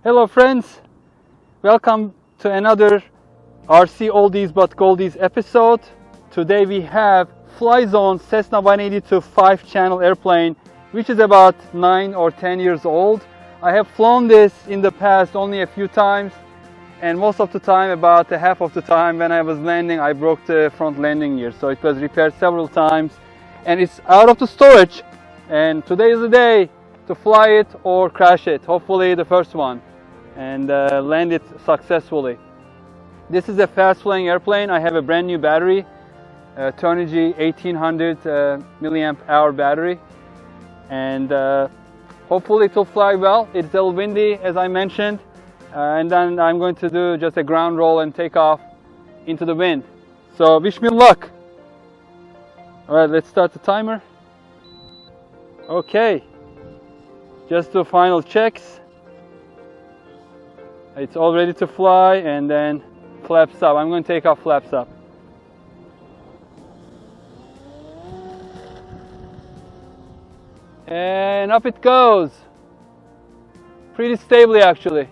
Hello friends, welcome to another RC Oldies but Goldies episode. Today we have Flyzone Cessna 182 5-channel airplane, which is about 9 or 10 years old. I have flown this in the past only a few times, and most of the time, about half of the time when I was landing, I broke the front landing gear. So it was repaired several times and it's out of the storage, and today is the day to fly it or crash it, hopefully the first one, and land it successfully. This is a fast flying airplane. I have a brand new battery, Turnigy 1800 milliamp hour battery, and hopefully it will fly well. It's a little windy, as I mentioned, and then I'm going to do just a ground roll and take off into the wind. So wish me luck. Alright, let's start the timer. Okay, just do final checks. It's all ready to fly, and then flaps up. I'm going to take off flaps up. And up it goes. Pretty stably actually.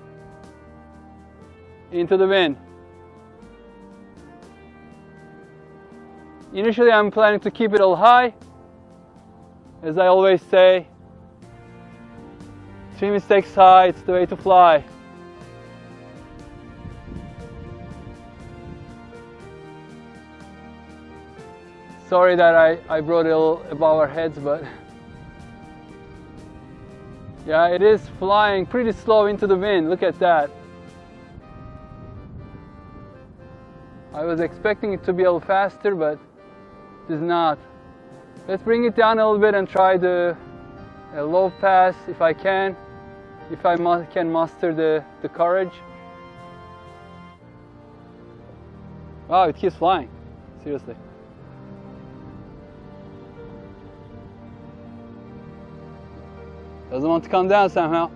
Into the wind. Initially I'm planning to keep it all high. As I always say, trim stakes high, it's the way to fly. Sorry that I brought it a little above our heads, but yeah, it is flying pretty slow into the wind. Look at that. I was expecting it to be a little faster, but it is not. Let's bring it down a little bit and try the low pass if I can. If I can muster the courage. Wow, it keeps flying. Seriously. Doesn't want to come down somehow.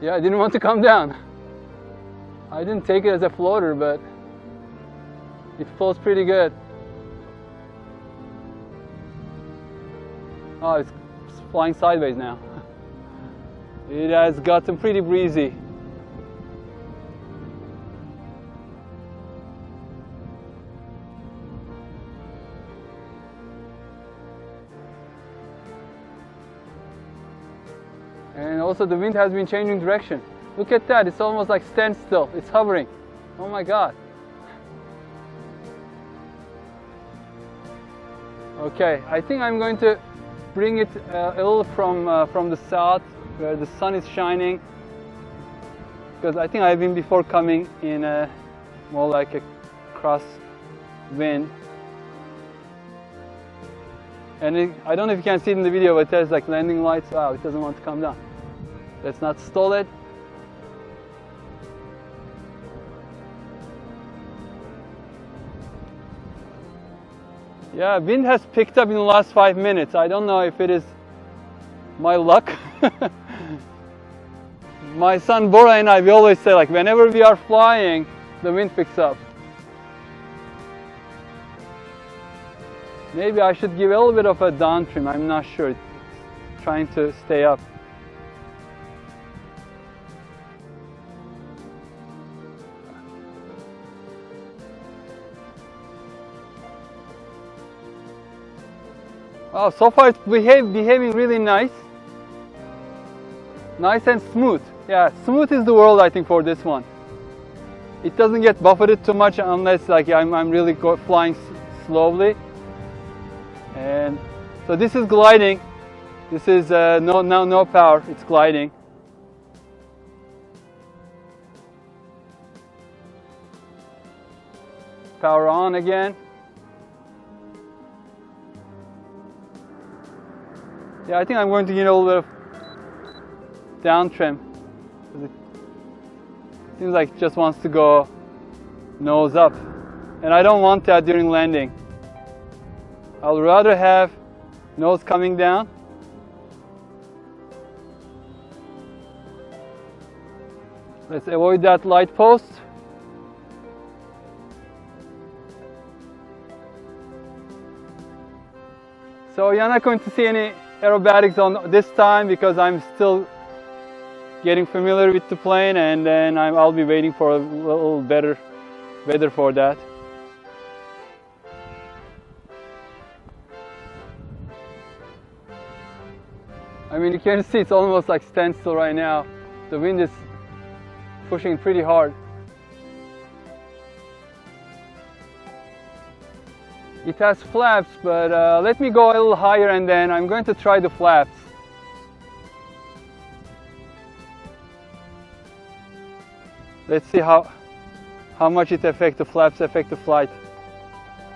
Yeah, I didn't want to come down. I didn't take it as a floater, but it floats pretty good. Oh, it's flying sideways now. It has gotten pretty breezy. And also the wind has been changing direction. Look at that, it's almost like standstill. It's hovering. Oh my God. Okay, I think I'm going to bring it a little from the south, where the sun is shining, because I think I've been before coming in more like a cross wind. And I don't know if you can see it in the video, but there's like landing lights. Wow, it doesn't want to come down. Let's not stall it. Yeah, wind has picked up in the last 5 minutes. I don't know if it is my luck. My son Bora and I, we always say, like, whenever we are flying, the wind picks up. Maybe I should give a little bit of a down trim. I'm not sure. It's trying to stay up. Oh, so far it's behaving really nice. Nice and smooth. Yeah, smooth is the word, I think, for this one. It doesn't get buffeted too much unless like I'm really flying slowly. And so this is gliding. This is no power. It's gliding. Power on again. Yeah, I think I'm going to get a little bit of down trim. It seems like it just wants to go nose up. And I don't want that during landing. I'll rather have nose coming down. Let's avoid that light post. So you're not going to see any aerobatics on this time because I'm still getting familiar with the plane, and then I'll be waiting for a little better weather for that. I mean, you can see it's almost like standstill right now. The wind is pushing pretty hard. It has flaps, but let me go a little higher and then I'm going to try the flaps. Let's see how much it affects the flaps, affect the flight.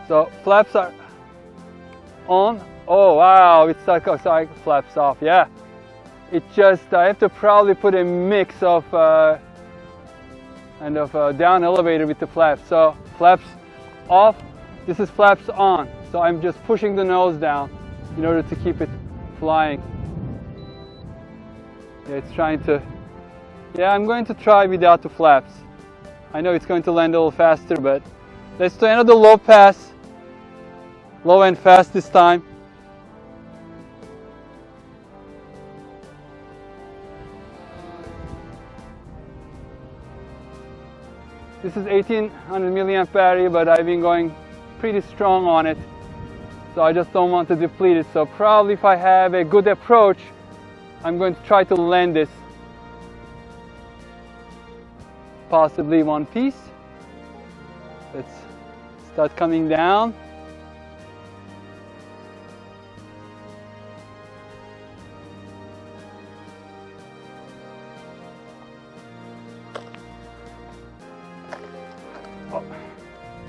So flaps are on. Oh wow, it's like flaps off. Yeah, it just I have to probably put a mix of kind of down elevator with the flaps. So flaps off. This is flaps on. So I'm just pushing the nose down in order to keep it flying. Yeah, it's trying to. Yeah, I'm going to try without the flaps. I know it's going to land a little faster, but let's do another low pass. Low and fast this time. This is 1800 milliamp battery, but I've been going pretty strong on it. So I just don't want to deplete it. So probably if I have a good approach, I'm going to try to land this. Possibly one piece. Let's start coming down.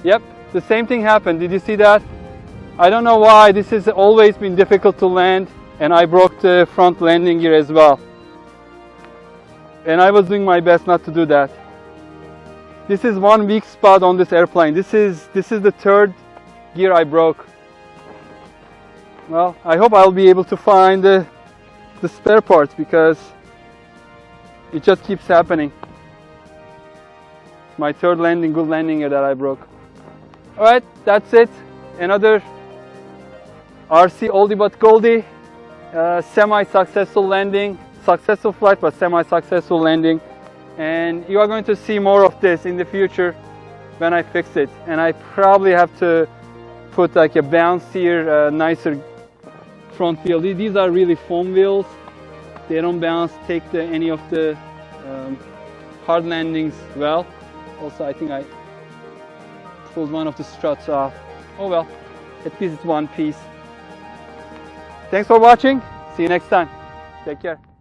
Yep, the same thing happened. Did you see that? I don't know why. This has always been difficult to land, and I broke the front landing gear as well. And I was doing my best not to do that. This is one weak spot on this airplane. This is the third gear I broke. Well, I hope I'll be able to find the spare parts because it just keeps happening. It's my third good landing gear that I broke. Alright, that's it. Another RC oldie but goldie. Semi-successful landing. Successful flight, but semi-successful landing. And you are going to see more of this in the future when I fix it. And I probably have to put like a bouncier, nicer front wheel. These are really foam wheels. They don't bounce, take any of the hard landings well. Also, I think I pulled one of the struts off. Oh well, at least it's one piece. Thanks for watching. See you next time. Take care.